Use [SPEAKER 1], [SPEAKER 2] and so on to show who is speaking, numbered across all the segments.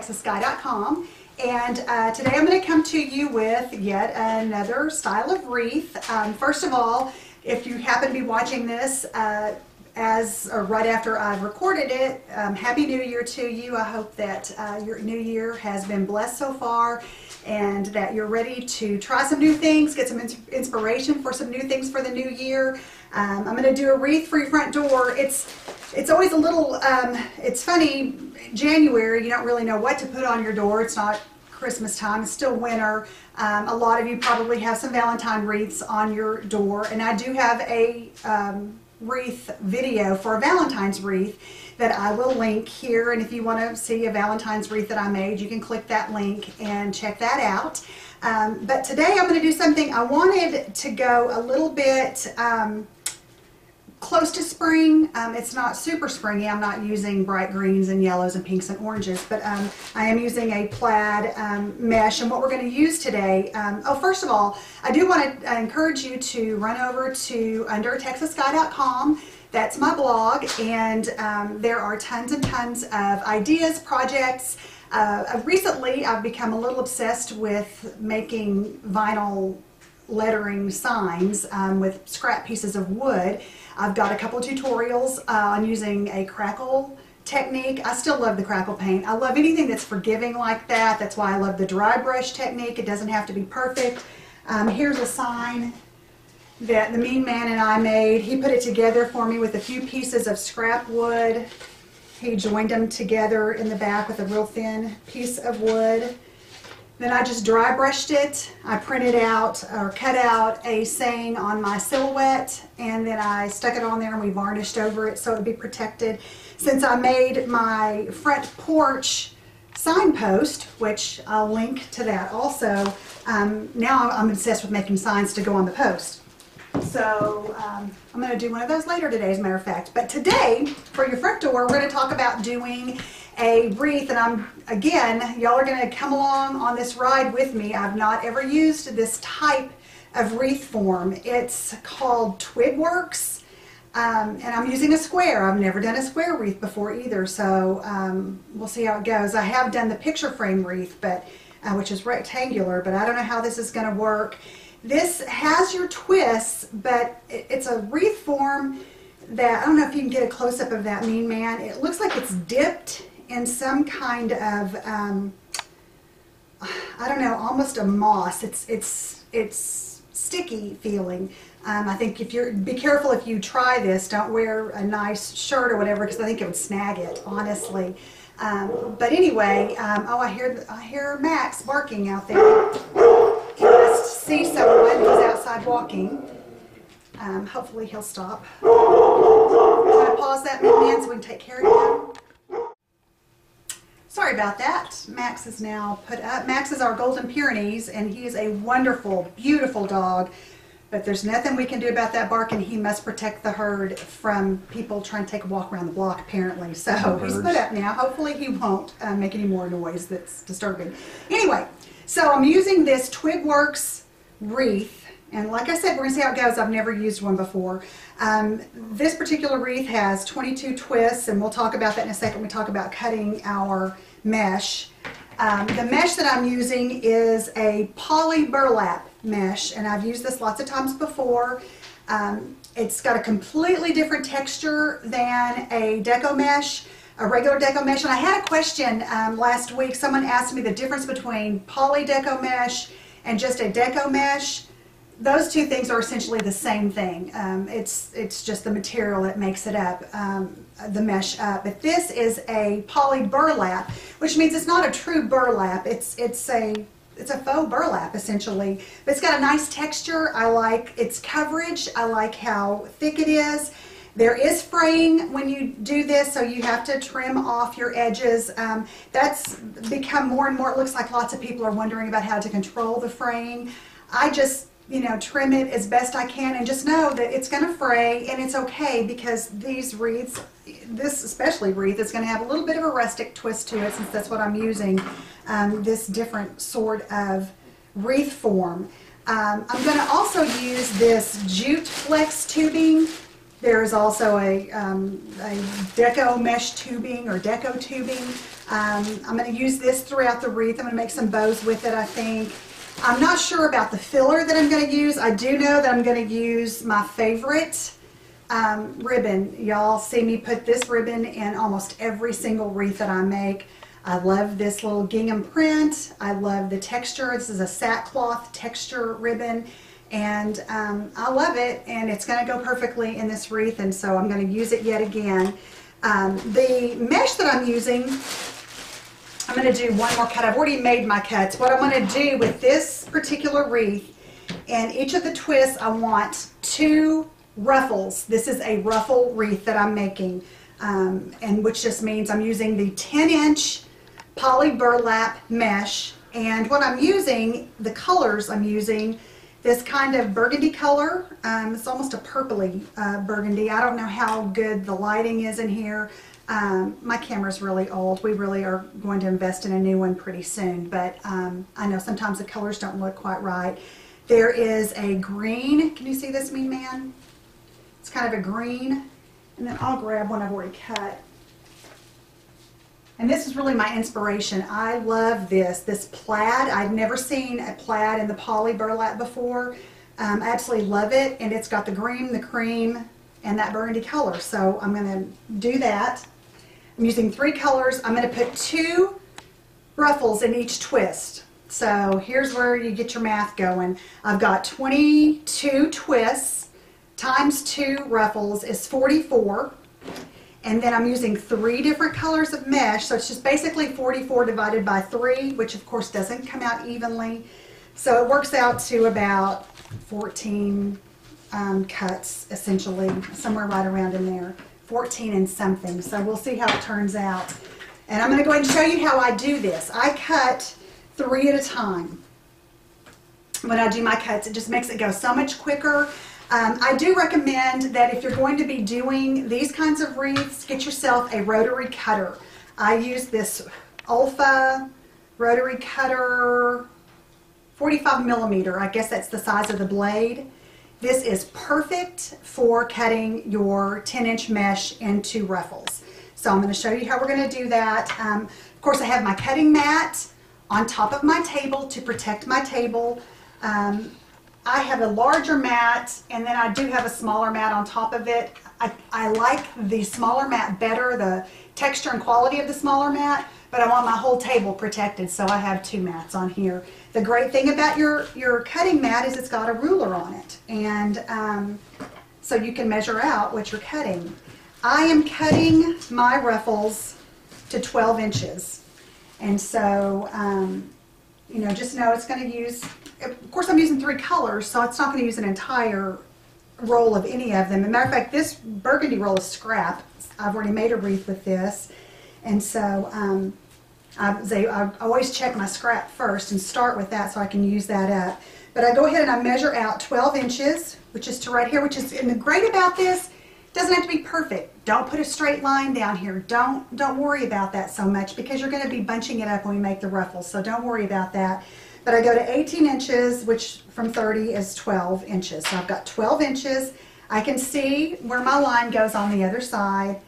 [SPEAKER 1] undertexassky.com, and today I'm going to come to you with yet another style of wreath. First of all, if you happen to be watching this right after I've recorded it, Happy New Year to you. I hope that your new year has been blessed so far and that you're ready to try some new things, get some inspiration for some new things for the new year. I'm going to do a wreath for your front door. It's always a little, it's funny, January, you don't really know what to put on your door. It's not Christmas time, it's still winter. A lot of you probably have some Valentine wreaths on your door, and I do have a wreath video for a Valentine's wreath that I will link here, and if you want to see a Valentine's wreath that I made, you can click that link and check that out. But today I'm going to do something. I wanted to go a little bit close to spring. It's not super springy. I'm not using bright greens and yellows and pinks and oranges, but I am using a plaid mesh. And what we're going to use today, first of all, I do want to encourage you to run over to undertexassky.com. That's my blog, and there are tons and tons of ideas, projects. Recently, I've become a little obsessed with making vinyl lettering signs with scrap pieces of wood. I've got a couple of tutorials on using a crackle technique. I still love the crackle paint. I love anything that's forgiving like that. That's why I love the dry brush technique. It doesn't have to be perfect. Here's a sign that the Mean Man and I made. He put it together for me with a few pieces of scrap wood. He joined them together in the back with a real thin piece of wood. Then I just dry brushed it. I printed out or cut out a saying on my silhouette, and then I stuck it on there and we varnished over it so it would be protected. Since I made my front porch signpost, which I'll link to that also, now I'm obsessed with making signs to go on the post. So I'm going to do one of those later today, as a matter of fact. But today, for your front door, we're going to talk about doing a wreath, and again, y'all are going to come along on this ride with me. I've not ever used this type of wreath form. It's called Twig Works, and I'm using a square. I've never done a square wreath before either, so we'll see how it goes. I have done the picture frame wreath, but which is rectangular, but I don't know how this is going to work. This has your twists, but it's a wreath form that, I don't know if you can get a close-up of that Mean Man. It looks like it's dipped in some kind of, I don't know, almost a moss. It's sticky feeling. I think be careful if you try this. Don't wear a nice shirt or whatever, because I think it would snag it, honestly. But anyway, oh, I hear Max barking out there. He must see someone. He's outside walking. Hopefully he'll stop. I'm going to pause that Mean Man so we can take care of him. Sorry about that. Max is now put up. Max is our Golden Pyrenees, and he is a wonderful, beautiful dog. But there's nothing we can do about that barking. He must protect the herd from people trying to take a walk around the block, apparently. So he's put up now. Hopefully he won't make any more noise that's disturbing. Anyway, so I'm using this Twig Works wreath. And like I said, we're going to see how it goes. I've never used one before. This particular wreath has 22 twists, and we'll talk about that in a second when we talk about cutting our mesh. The mesh that I'm using is a poly burlap mesh, and I've used this lots of times before. It's got a completely different texture than a Deco mesh, a regular Deco mesh. And I had a question last week. Someone asked me the difference between poly Deco mesh and just a Deco mesh. Those two things are essentially the same thing. It's just the material that makes it up, the mesh up. But this is a poly burlap, which means it's not a true burlap. It's a faux burlap essentially. But it's got a nice texture. I like its coverage. I like how thick it is. There is fraying when you do this, so you have to trim off your edges. That's become more and more. It looks like lots of people are wondering about how to control the fraying. I just trim it as best I can, and just know that it's going to fray, and it's okay, because these wreaths, this especially wreath, is going to have a little bit of a rustic twist to it, since that's what I'm using, this different sort of wreath form. I'm going to also use this jute flex tubing. There is also a Deco mesh tubing or Deco tubing. I'm going to use this throughout the wreath. I'm going to make some bows with it, I think. I'm not sure about the filler that I'm going to use. I do know that I'm going to use my favorite ribbon. Y'all see me put this ribbon in almost every single wreath that I make. I love this little gingham print. I love the texture. This is a sackcloth texture ribbon, and I love it, and it's going to go perfectly in this wreath, and so I'm going to use it yet again. The mesh that I'm using, I'm going to do one more cut. I've already made my cuts. What I'm going to do with this particular wreath, and each of the twists, I want 2 ruffles. This is a ruffle wreath that I'm making, and which just means I'm using the 10-inch poly burlap mesh. And what I'm using, the colors I'm using, this kind of burgundy color. It's almost a purpley burgundy. I don't know how good the lighting is in here. My camera's really old. We really are going to invest in a new one pretty soon, but I know sometimes the colors don't look quite right. There is a green. Can you see this, mean man? It's kind of a green. And then I'll grab one I've already cut. And this is really my inspiration. I love this plaid. I've never seen a plaid in the poly burlap before. I absolutely love it. And it's got the green, the cream, and that burgundy color. So I'm going to do that. I'm using 3 colors. I'm going to put 2 ruffles in each twist. So here's where you get your math going. I've got 22 twists times 2 ruffles is 44. And then I'm using 3 different colors of mesh, so it's just basically 44 divided by 3, which of course doesn't come out evenly. So it works out to about 14 cuts, essentially, somewhere right around in there. 14 and something, so we'll see how it turns out. And I'm going to go ahead and show you how I do this. I cut 3 at a time. When I do my cuts, it just makes it go so much quicker. I do recommend that if you're going to be doing these kinds of wreaths, get yourself a rotary cutter. I use this Olfa rotary cutter, 45 millimeter. I guess that's the size of the blade. This is perfect for cutting your 10-inch mesh into ruffles. So I'm going to show you how we're going to do that. Of course, I have my cutting mat on top of my table to protect my table. I have a larger mat, and then I do have a smaller mat on top of it. I like the smaller mat better, the texture and quality of the smaller mat, but I want my whole table protected, so I have 2 mats on here. The great thing about your cutting mat is it's got a ruler on it, and so you can measure out what you're cutting. I am cutting my ruffles to 12 inches, and so you know, just know it's going to use, of course I'm using 3 colors, so it's not going to use an entire roll of any of them. As a matter of fact, this burgundy roll is scrap. I've already made a wreath with this, and so I always check my scrap first and start with that so I can use that up. But I go ahead and I measure out 12 inches, which is to right here, which is, and the great about this, it doesn't have to be perfect. Don't put a straight line down here. Don't worry about that so much, because you're going to be bunching it up when we make the ruffles, so don't worry about that. But I go to 18 inches, which from 30 is 12 inches. So I've got 12 inches. I can see where my line goes on the other side,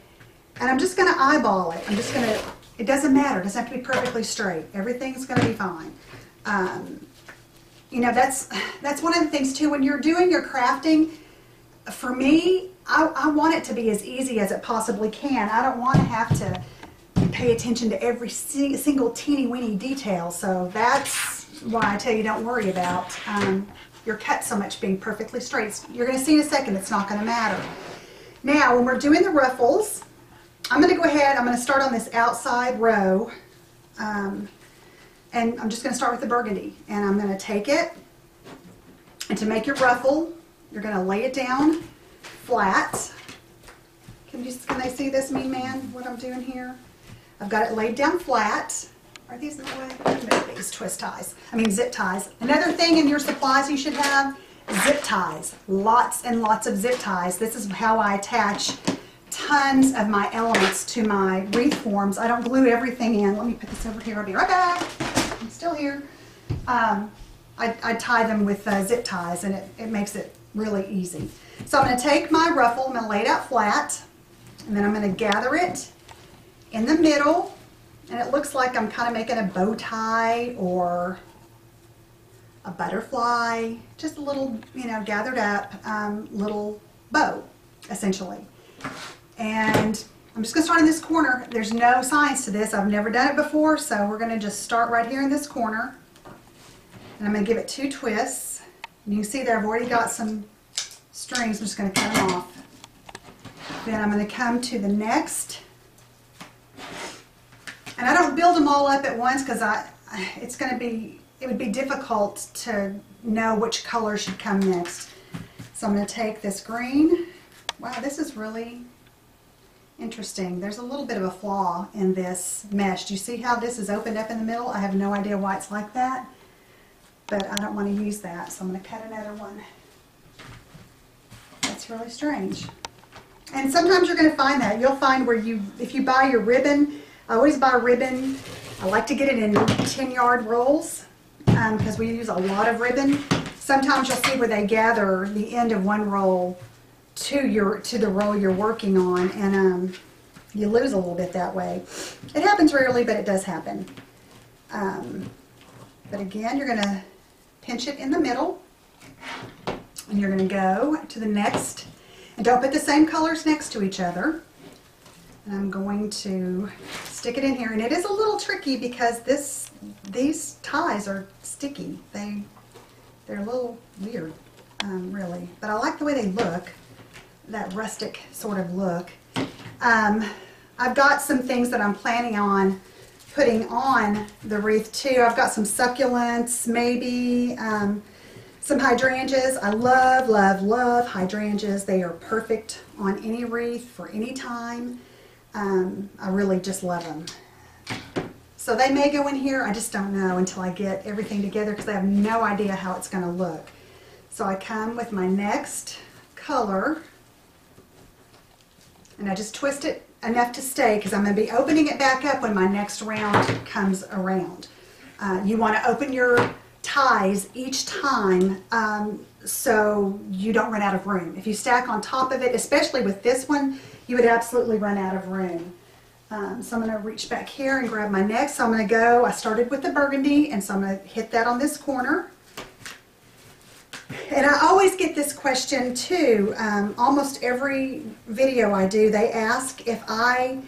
[SPEAKER 1] and I'm just going to eyeball it. I'm just going to, it doesn't matter. It doesn't have to be perfectly straight. Everything's going to be fine. You know, that's one of the things too, when you're doing your crafting, for me, I want it to be as easy as it possibly can. I don't want to have to pay attention to every single teeny-weeny detail, so that's why I tell you don't worry about your cut so much being perfectly straight. You're going to see in a second it's not going to matter. Now, when we're doing the ruffles, I'm going to go ahead, I'm going to start on this outside row, and I'm just going to start with the burgundy, and I'm going to take it, and to make your ruffle, you're going to lay it down flat. Can they see this, mean man, what I'm doing here? I've got it laid down flat. Are these the way? These twist ties. I mean zip ties. Another thing in your supplies you should have, zip ties. Lots and lots of zip ties. This is how I attach tons of my elements to my wreath forms. I don't glue everything in. Let me put this over here. I'll be right back. I'm still here. I tie them with zip ties, and it makes it really easy. So I'm going to take my ruffle, I'm going to lay it out flat, and then I'm going to gather it in the middle, And it looks like I'm kind of making a bow tie or a butterfly, just a little, you know, gathered up little bow, essentially. And I'm just going to start in this corner. There's no science to this. I've never done it before, so we're going to just start right here in this corner. And I'm going to give it 2 twists. And you can see there I've already got some strings. I'm just going to cut them off. Then I'm going to come to the next. And I don't build them all up at once because it would be difficult to know which color should come next. So I'm going to take this green. Wow, this is really interesting. There's a little bit of a flaw in this mesh. Do you see how this is opened up in the middle? I have no idea why it's like that, but I don't want to use that, so I'm going to cut another one. That's really strange. And sometimes you're going to find that. You'll find where if you buy your ribbon, I always buy ribbon. I like to get it in 10-yard rolls because we use a lot of ribbon. Sometimes you'll see where they gather the end of one roll to the roll you're working on, and you lose a little bit that way. It happens rarely, but it does happen. But again, you're going to pinch it in the middle, and you're going to go to the next, and don't put the same colors next to each other. And I'm going to stick it in here, and it is a little tricky because these ties are sticky. They're a little weird, really, but I like the way they look, that rustic sort of look. I've got some things that I'm planning on putting on the wreath too. I've got some succulents, maybe some hydrangeas. I love, love, love hydrangeas. They are perfect on any wreath for any time. I really just love them. So they may go in here. I just don't know until I get everything together because I have no idea how it's going to look. So I come with my next color, and I just twist it enough to stay because I'm going to be opening it back up when my next round comes around. You want to open your ties each time so you don't run out of room. If you stack on top of it, especially with this one, you would absolutely run out of room. So I'm going to reach back here and grab my next. So I'm going to go, I started with the burgundy, and so I'm going to hit that on this corner. And I always get this question too. Almost every video I do, they ask if I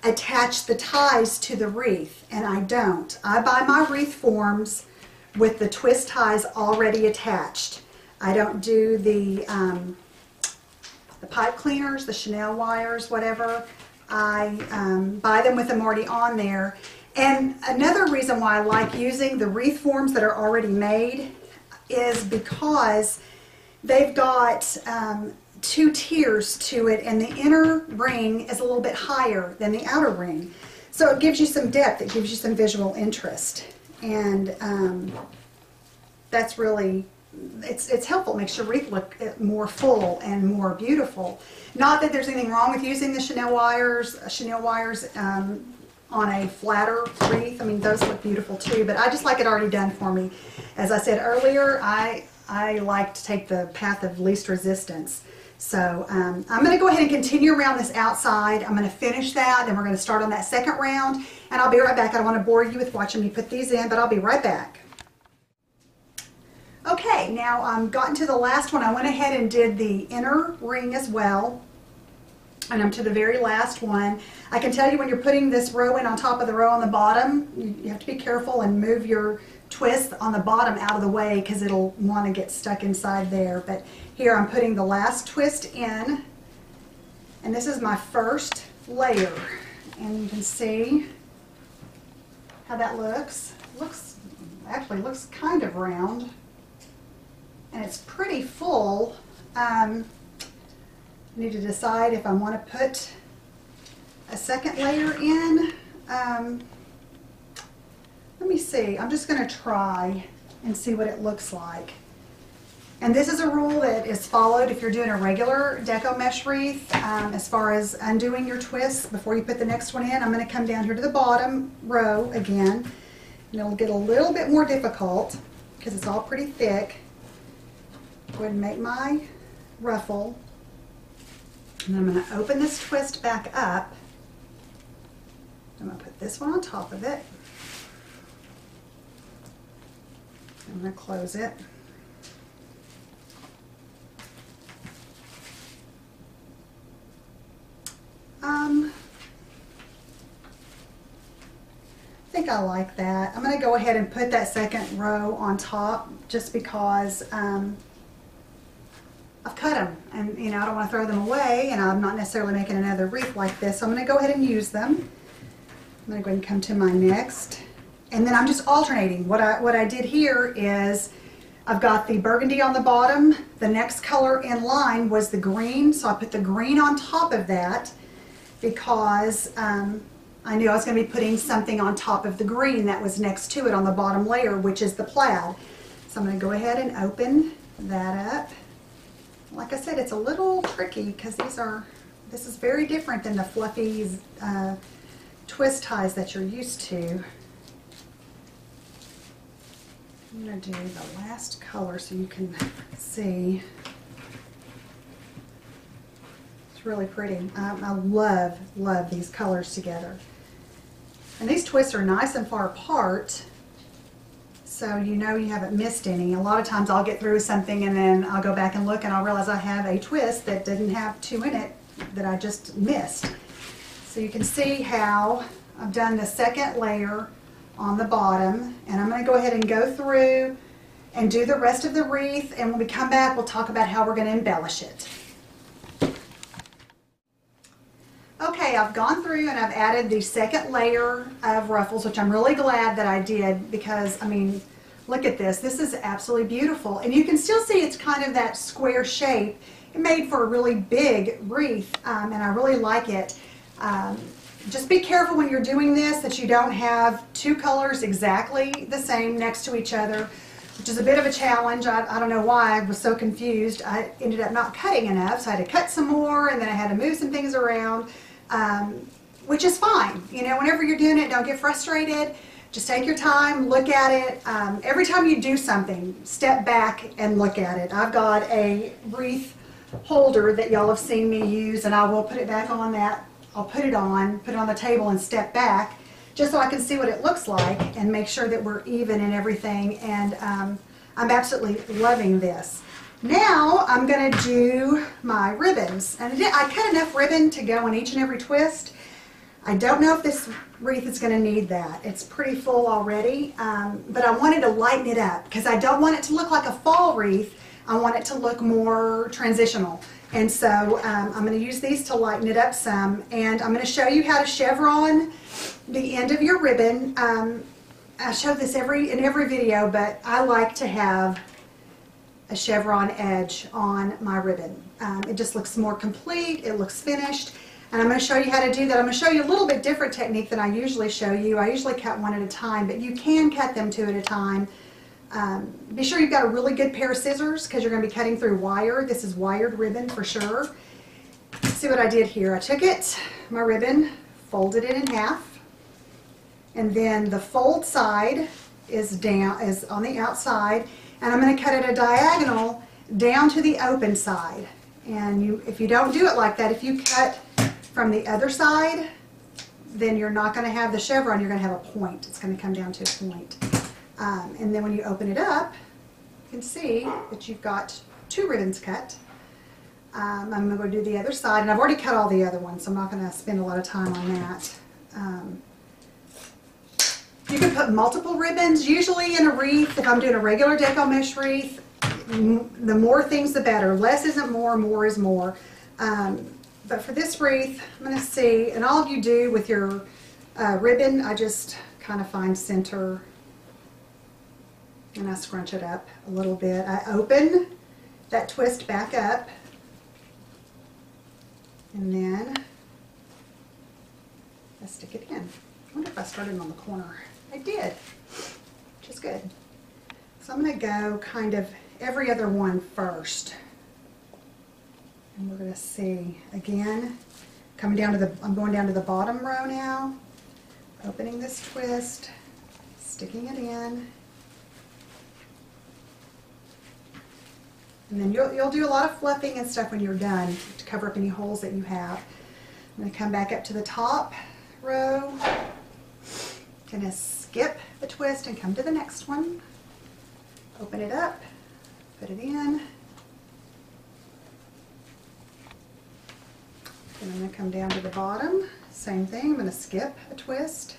[SPEAKER 1] attach the ties to the wreath, and I don't. I buy my wreath forms with the twist ties already attached. I don't do the pipe cleaners, the Chanel wires, whatever. I buy them with them already on there. And another reason why I like using the wreath forms that are already made is because they've got 2 tiers to it, and the inner ring is a little bit higher than the outer ring. So it gives you some depth, it gives you some visual interest. And that's really, it's helpful. It makes your wreath look more full and more beautiful. Not that there's anything wrong with using the Chanel wires on a flatter wreath. I mean, those look beautiful too, but I just like it already done for me. As I said earlier, I like to take the path of least resistance. So I'm going to go ahead and continue around this outside. I'm going to finish that, then we're going to start on that second round, and I'll be right back. I don't want to bore you with watching me put these in, but I'll be right back. Okay, now I've gotten to the last one. I went ahead and did the inner ring as well, and I'm to the very last one. I can tell you when you're putting this row in on top of the row on the bottom, you have to be careful and move your twist on the bottom out of the way because it'll want to get stuck inside there. But here I'm putting the last twist in, and this is my first layer, and you can see how that looks. Actually looks kind of round, and it's pretty full. I need to decide if I want to put a second layer in. Let me see. I'm just going to try and see what it looks like. And this is a rule that is followed if you're doing a regular Deco mesh wreath. As far as undoing your twists before you put the next one in, I'm going to come down here to the bottom row again. And it'll get a little bit more difficult because it's all pretty thick. Go ahead and make my ruffle. And I'm going to open this twist back up. I'm going to put this one on top of it. I'm going to close it. I think I like that. I'm going to go ahead and put that second row on top just because I've cut them and I don't want to throw them away, and I'm not necessarily making another wreath like this, so I'm going to go ahead and use them. I'm going to go ahead and come to my next, and then I'm just alternating. What I did here is I've got the burgundy on the bottom. The next color in line was the green, so I put the green on top of that because I knew I was going to be putting something on top of the green that was next to it on the bottom layer, which is the plaid. So I'm going to go ahead and open that up. Like I said, it's a little tricky because this is very different than the fluffy twist ties that you're used to. I'm going to do the last color so you can see. It's really pretty. I love these colors together. And these twists are nice and far apart, so you know you haven't missed any. A lot of times I'll get through something and then I'll go back and look and I'll realize I have a twist that didn't have two in it that I just missed. So you can see how I've done the second layer on the bottom, and I'm going to go ahead and go through and do the rest of the wreath, and when we come back we'll talk about how we're going to embellish it. Okay, I've gone through and I've added the second layer of ruffles, which I'm really glad that I did because, I mean, look at this. This is absolutely beautiful. And you can still see it's kind of that square shape. It made for a really big wreath, and I really like it. Just be careful when you're doing this that you don't have two colors exactly the same next to each other, which is a bit of a challenge. I don't know why I was so confused. I ended up not cutting enough, so I had to cut some more, and then I had to move some things around. Which is fine. Whenever you're doing it, don't get frustrated. Just take your time, look at it. Every time you do something, step back and look at it. I've got a wreath holder that y'all have seen me use, and I will put it back on that. I'll put it on the table and step back just so I can see what it looks like and make sure that we're even and everything. And I'm absolutely loving this. Now I'm going to do my ribbons, and I cut enough ribbon to go on each and every twist. I don't know if this wreath is going to need that. It's pretty full already, but I wanted to lighten it up because I don't want it to look like a fall wreath. I want it to look more transitional, and so I'm going to use these to lighten it up some, and I'm going to show you how to chevron the end of your ribbon. I show this in every video, but I like to have a chevron edge on my ribbon. It just looks more complete, it looks finished, and I'm going to show you how to do that. I'm going to show you a little bit different technique than I usually show you. I usually cut one at a time, but you can cut them two at a time. Be sure you've got a really good pair of scissors because you're going to be cutting through wire. This is wired ribbon for sure. See what I did here. I took my ribbon, folded it in half, and then the fold side is on the outside, and I'm going to cut it a diagonal down to the open side. And if you don't do it like that, if you cut from the other side, then you're not going to have the chevron, you're going to have a point. It's going to come down to a point. And then when you open it up, you can see that you've got two ribbons cut. I'm going to go do the other side, and I've already cut all the other ones, so I'm not going to spend a lot of time on that. You can put multiple ribbons. Usually in a wreath, if I'm doing a regular Deco mesh wreath, the more things the better. Less isn't more, more is more. But for this wreath, I'm going to see, and all of you do with your ribbon, I just kind of find center and I scrunch it up a little bit. I open that twist back up, and then I stick it in. I wonder if I started on the corner. I did, which is good. So I'm going to go kind of every other one first. And we're going to see, again, I'm going down to the bottom row now, opening this twist, sticking it in. And then you'll do a lot of fluffing and stuff when you're done to cover up any holes that you have. I'm going to come back up to the top row. Gonna skip the twist and come to the next one. Open it up, put it in. Then I'm going to come down to the bottom. Same thing, I'm going to skip a twist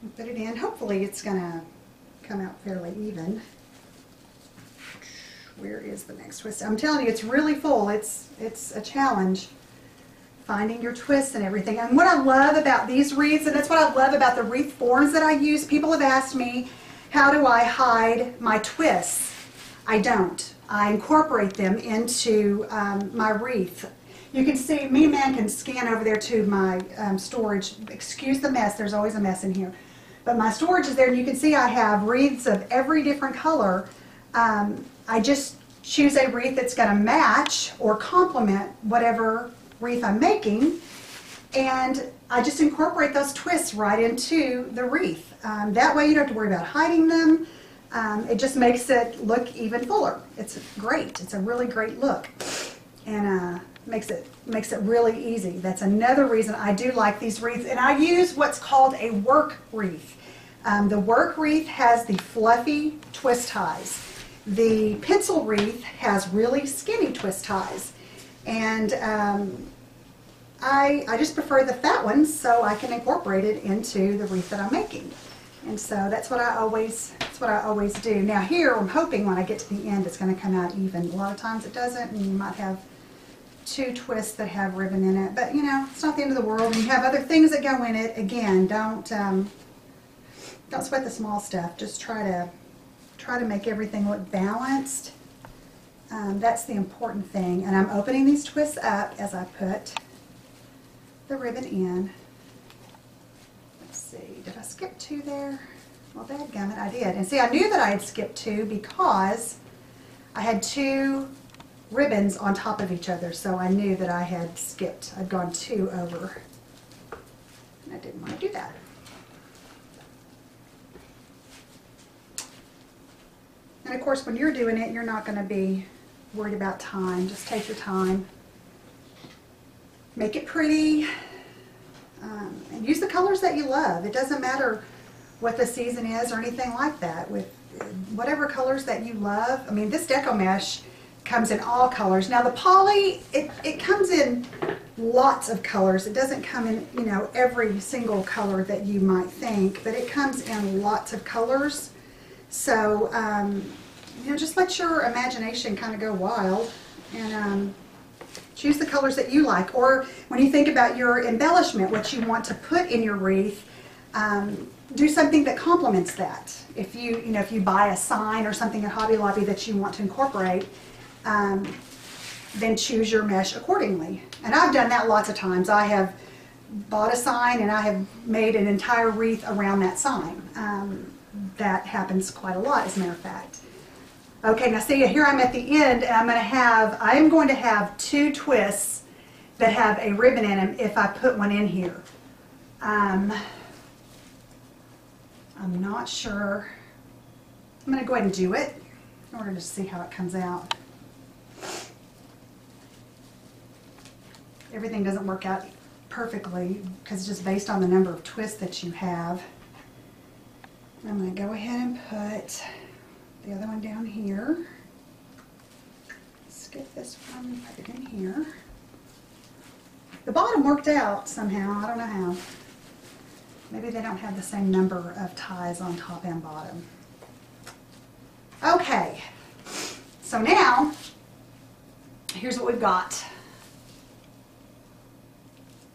[SPEAKER 1] and put it in. Hopefully it's going to come out fairly even. Where is the next twist? I'm telling you, it's really full. It's a challenge finding your twists and everything. And what I love about these wreaths, and that's what I love about the wreath forms that I use, people have asked me, how do I hide my twists? I don't. I incorporate them into my wreath. You can see, me and Man can scan over there to my storage. Excuse the mess, there's always a mess in here. But my storage is there, and you can see I have wreaths of every different color. I just choose a wreath that's going to match or complement whatever wreath I'm making, and I just incorporate those twists right into the wreath. That way you don't have to worry about hiding them. It just makes it look even fuller. It's great. It's a really great look, and makes it really easy. That's another reason I do like these wreaths, and I use what's called a work wreath. The work wreath has the fluffy twist ties. The pencil wreath has really skinny twist ties, and I just prefer the fat ones so I can incorporate it into the wreath that I'm making. And so that's what I always do. Now here I'm hoping when I get to the end it's going to come out even. A lot of times it doesn't, and you might have two twists that have ribbon in it, but you know, it's not the end of the world. And you have other things that go in it. Again, don't sweat the small stuff. Just try to make everything look balanced. That's the important thing. And I'm opening these twists up as I put the ribbon in. Let's see, did I skip two there? Well, dadgummit, I did. And see, I knew that I had skipped two because I had two ribbons on top of each other, so I knew that I had skipped. I'd gone two over, and I didn't want to do that. And of course, when you're doing it, you're not going to be worried about time. Just take your time. Make it pretty. And use the colors that you love. It doesn't matter what the season is or anything like that. With whatever colors that you love. I mean, this Deco mesh comes in all colors. Now the poly, it comes in lots of colors. It doesn't come in, you know, every single color that you might think, but it comes in lots of colors. So, you know, just let your imagination kind of go wild and choose the colors that you like. Or when you think about your embellishment, what you want to put in your wreath, do something that complements that. If you buy a sign or something at Hobby Lobby that you want to incorporate, then choose your mesh accordingly. And I've done that lots of times. I have bought a sign and I have made an entire wreath around that sign. That happens quite a lot, as a matter of fact. Okay, now see, here I'm at the end, and I am going to have two twists that have a ribbon in them if I put one in here. I'm not sure. I'm going to go ahead and do it in order to see how it comes out. Everything doesn't work out perfectly because it's just based on the number of twists that you have. I'm going to go ahead and put the other one down here. Skip this one, put it in here. The bottom worked out somehow, I don't know how. Maybe they don't have the same number of ties on top and bottom. Okay, so now, here's what we've got.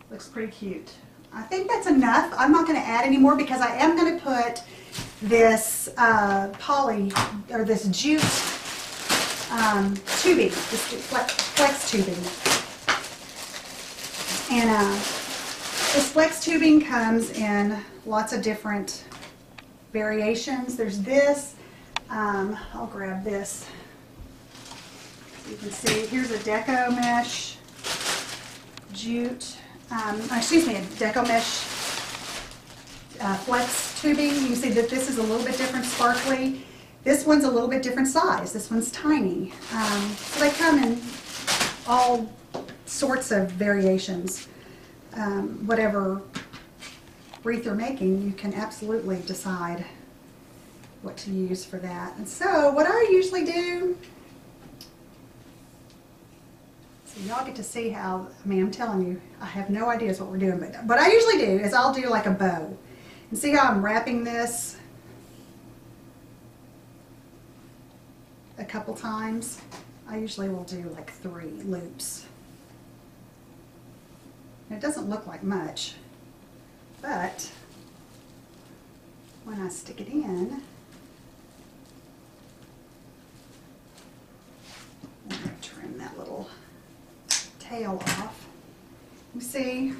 [SPEAKER 1] Looks pretty cute. I think that's enough. I'm not going to add any more because I am going to put this poly, or this jute tubing, this flex tubing. And this flex tubing comes in lots of different variations. There's this. I'll grab this. You can see, here's a Deco mesh jute. Excuse me, a Deco mesh flex tubing. You can see that this is a little bit different, sparkly. This one's a little bit different size. This one's tiny. So they come in all sorts of variations, whatever wreath you're making, you can absolutely decide what to use for that. And so what I usually do, so y'all get to see how, I mean, I'm telling you, I have no idea what we're doing, but what I usually do is I'll do like a bow. And see how I'm wrapping this a couple times? I usually will do like 3 loops. And it doesn't look like much, but when I stick it in, I'm going to trim that little tail off. You see,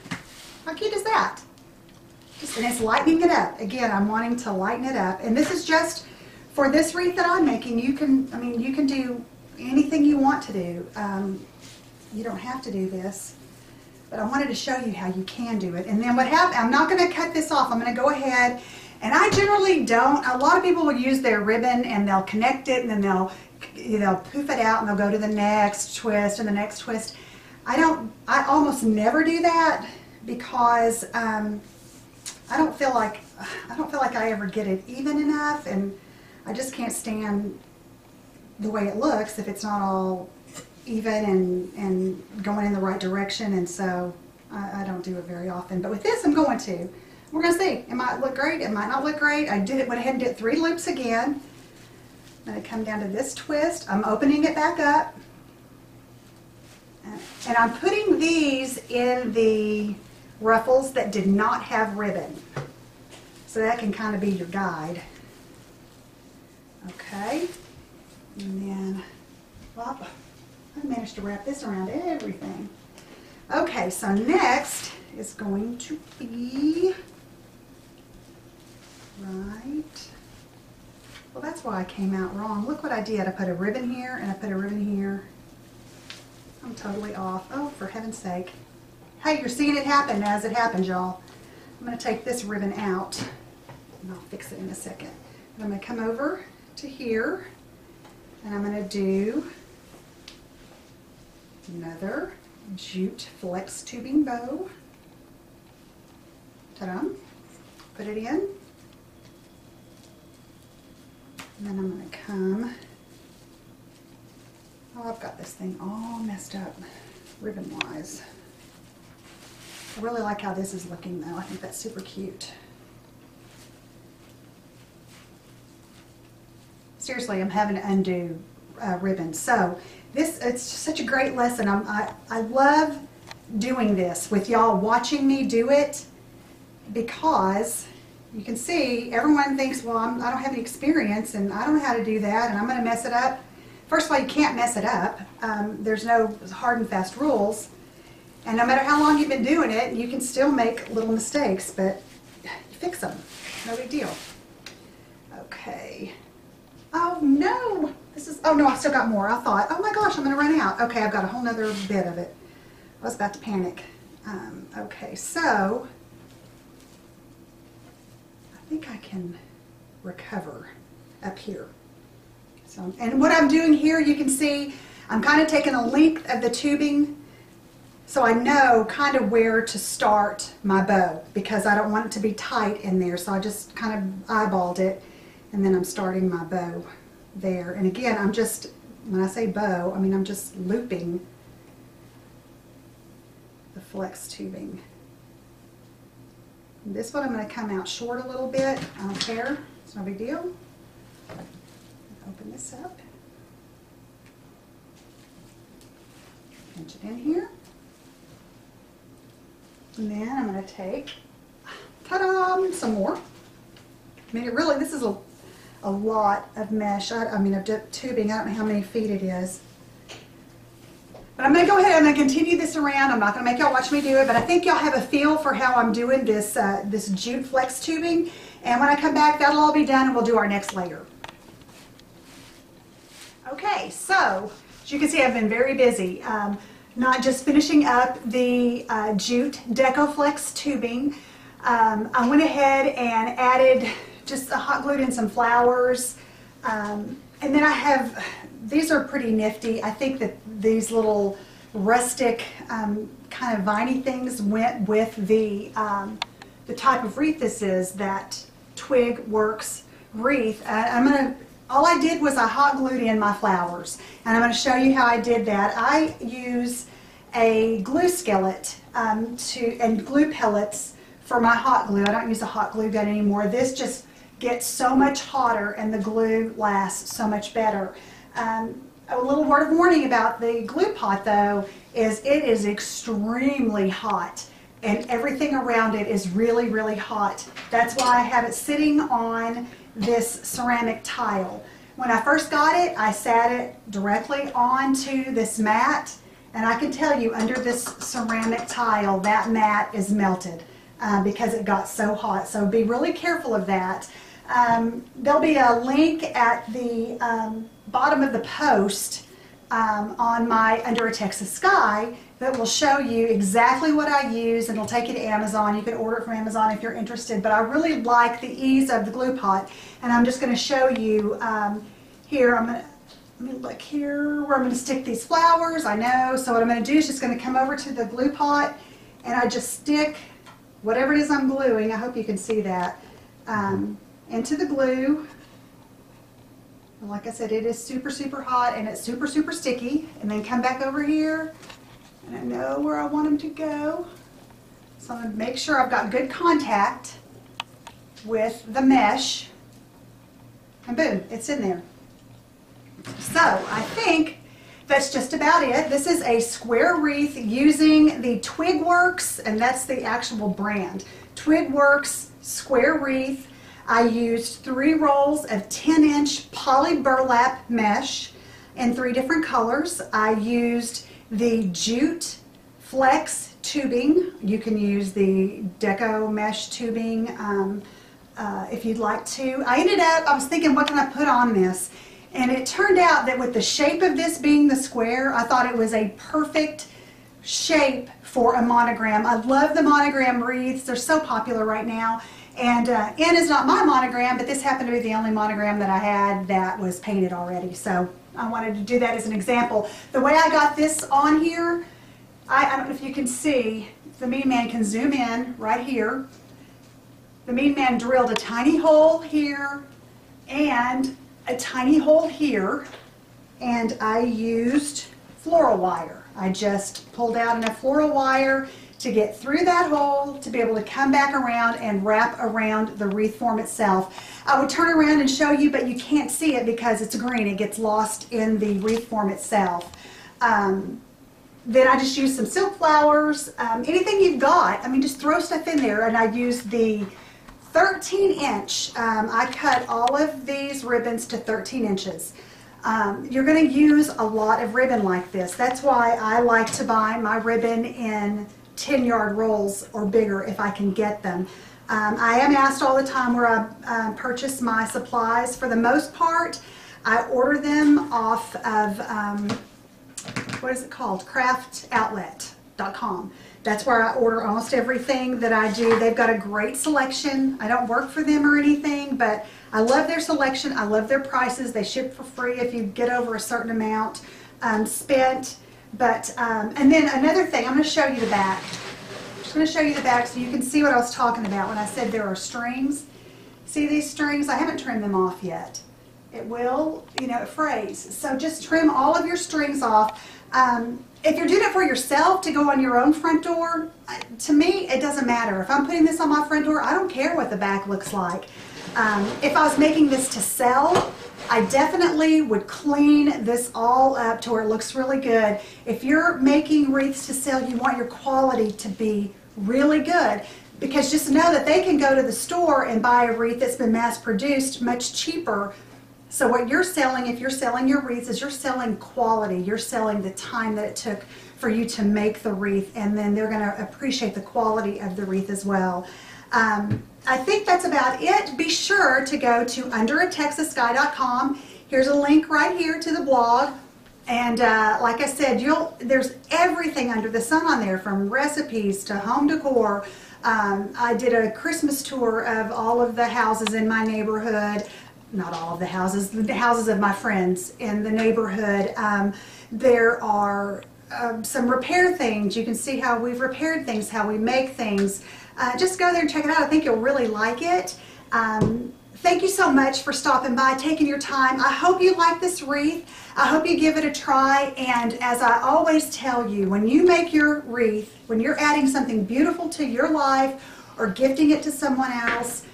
[SPEAKER 1] how cute is that? And it's lightening it up. Again, I'm wanting to lighten it up. And this is just for this wreath that I'm making. You can, I mean, you can do anything you want to do. You don't have to do this. But I wanted to show you how you can do it. And then what happens, I'm not going to cut this off. I'm going to go ahead, and I generally don't. A lot of people will use their ribbon and they'll connect it and then they'll poof it out and they'll go to the next twist and the next twist. I almost never do that because I don't feel like I ever get it even enough, and I just can't stand the way it looks if it's not all even and going in the right direction, and so I don't do it very often. But with this, I'm going to. We're going to see. It might look great. It might not look great. I went ahead and did 3 loops again. I'm going to come down to this twist. I'm opening it back up. And I'm putting these in the ruffles that did not have ribbon. So that can kind of be your guide. Okay. And then, well, I managed to wrap this around everything. Okay, so next is going to be, right. Well, that's why I came out wrong. Look what I did. I put a ribbon here and I put a ribbon here. I'm totally off. Oh, for heaven's sake. Hey, you're seeing it happen as it happens, y'all. I'm going to take this ribbon out, and I'll fix it in a second. And I'm going to come over to here, and I'm going to do another jute flex tubing bow. Ta-da. Put it in. And then I'm going to come. Oh, I've got this thing all messed up ribbon-wise. I really like how this is looking though. I think that's super cute. Seriously, I'm having to undo ribbon. So it's just such a great lesson. I love doing this with y'all watching me do it, because you can see everyone thinks, well, I don't have any experience and I don't know how to do that and I'm going to mess it up. First of all, you can't mess it up. There's no hard and fast rules. And no matter how long you've been doing it, you can still make little mistakes, but you fix them. No big deal. Okay. Oh no! Oh no, I still got more. I thought, oh my gosh, I'm going to run out. Okay, I've got a whole nother bit of it. I was about to panic. Okay, so I think I can recover up here. So, and what I'm doing here, you can see, I'm kind of taking a length of the tubing so I know kind of where to start my bow, because I don't want it to be tight in there. So I just kind of eyeballed it, and then I'm starting my bow there. And again, I'm just, when I say bow, I mean I'm just looping the flex tubing. And this one I'm going to come out short a little bit. I don't care. It's no big deal. Open this up. Pinch it in here. And then I'm going to take, ta-da, some more. I mean, this is a lot of mesh. I mean, of tubing. I don't know how many feet it is. But I'm going to go ahead and I'm going to continue this around. I'm not going to make y'all watch me do it, but I think y'all have a feel for how I'm doing this, this jute flex tubing. And when I come back, that'll all be done and we'll do our next layer. Okay, so as you can see, I've been very busy. Not just finishing up the jute Deco Flex tubing. I went ahead and added just hot glued in some flowers. And then I have, these are pretty nifty. I think that these little rustic kind of viney things went with the the type of wreath this is, that Twig Works wreath. All I did was I hot glued in my flowers, and I'm going to show you how I did that. I use a glue skillet and glue pellets for my hot glue. I don't use a hot glue gun anymore. This just gets so much hotter and the glue lasts so much better. A little word of warning about the glue pot though is it is extremely hot and everything around it is really, really hot. That's why I have it sitting on this ceramic tile. When I first got it, I sat it directly onto this mat, and I can tell you under this ceramic tile that mat is melted because it got so hot. So be really careful of that. There'll be a link at the bottom of the post on my Under a Texas Sky that will show you exactly what I use, and it'll take you to Amazon. You can order it from Amazon if you're interested, but I really like the ease of the glue pot, and I'm just going to show you here. Let me look here where I'm going to stick these flowers. I know, so what I'm going to do is just going to come over to the glue pot, and I just stick whatever it is I'm gluing, I hope you can see that, into the glue. Like I said, it is super, super hot and it's super, super sticky. And then come back over here, and I know where I want them to go. So I'm going to make sure I've got good contact with the mesh. And boom, it's in there. So I think that's just about it. This is a square wreath using the Twig Works, and that's the actual brand. Twig Works square wreath. I used 3 rolls of 10-inch poly burlap mesh in 3 different colors. I used the jute flex tubing. You can use the Deco mesh tubing if you'd like to. I was thinking, what can I put on this? And it turned out that with the shape of this being the square, I thought it was a perfect shape for a monogram. I love the monogram wreaths. They're so popular right now. And N is not my monogram, but this happened to be the only monogram that I had that was painted already. So I wanted to do that as an example. The way I got this on here, I don't know if you can see, the Mean Man can zoom in right here. The Mean Man drilled a tiny hole here and a tiny hole here, and I used floral wire. I just pulled out enough floral wire to get through that hole to be able to come back around and wrap around the wreath form itself. I would turn around and show you, but you can't see it because it's green. It gets lost in the wreath form itself. Then I just used some silk flowers, anything you've got. I mean, just throw stuff in there, and I used the 13-inch. I cut all of these ribbons to 13 inches. You're going to use a lot of ribbon like this. That's why I like to buy my ribbon in 10-yard rolls or bigger if I can get them. I am asked all the time where I purchase my supplies. For the most part, I order them off of, what is it called? craftoutlet.com. That's where I order almost everything that I do. They've got a great selection. I don't work for them or anything, but I love their selection. I love their prices. They ship for free if you get over a certain amount spent. But, and then another thing, I'm going to show you the back. I'm just going to show you the back so you can see what I was talking about when I said there are strings. See these strings? I haven't trimmed them off yet. It will, you know, it frays. So just trim all of your strings off. If you're doing it for yourself to go on your own front door, to me, it doesn't matter. If I'm putting this on my front door, I don't care what the back looks like. If I was making this to sell, I definitely would clean this all up to where it looks really good. If you're making wreaths to sell, you want your quality to be really good, because just know that they can go to the store and buy a wreath that's been mass produced much cheaper. So what you're selling, if you're selling your wreaths, is you're selling quality. You're selling the time that it took for you to make the wreath, and then they're going to appreciate the quality of the wreath as well. I think that's about it. Be sure to go to underatexassky.com. Here's a link right here to the blog. And like I said, there's everything under the sun on there, from recipes to home decor. I did a Christmas tour of all of the houses in my neighborhood. Not all of the houses of my friends in the neighborhood. There are some repair things. You can see how we've repaired things, how we make things. just go there and check it out. I think you'll really like it. Thank you so much for stopping by, taking your time. I hope you like this wreath. I hope you give it a try. And as I always tell you, when you make your wreath, when you're adding something beautiful to your life or gifting it to someone else,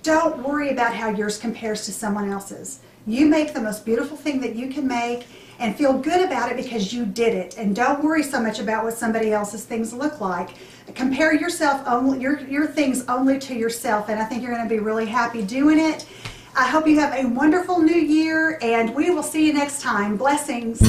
[SPEAKER 1] don't worry about how yours compares to someone else's. You make the most beautiful thing that you can make and feel good about it because you did it. And don't worry so much about what somebody else's things look like. Compare yourself only, your things only to yourself, and I think you're going to be really happy doing it. I hope you have a wonderful new year, and we will see you next time. Blessings.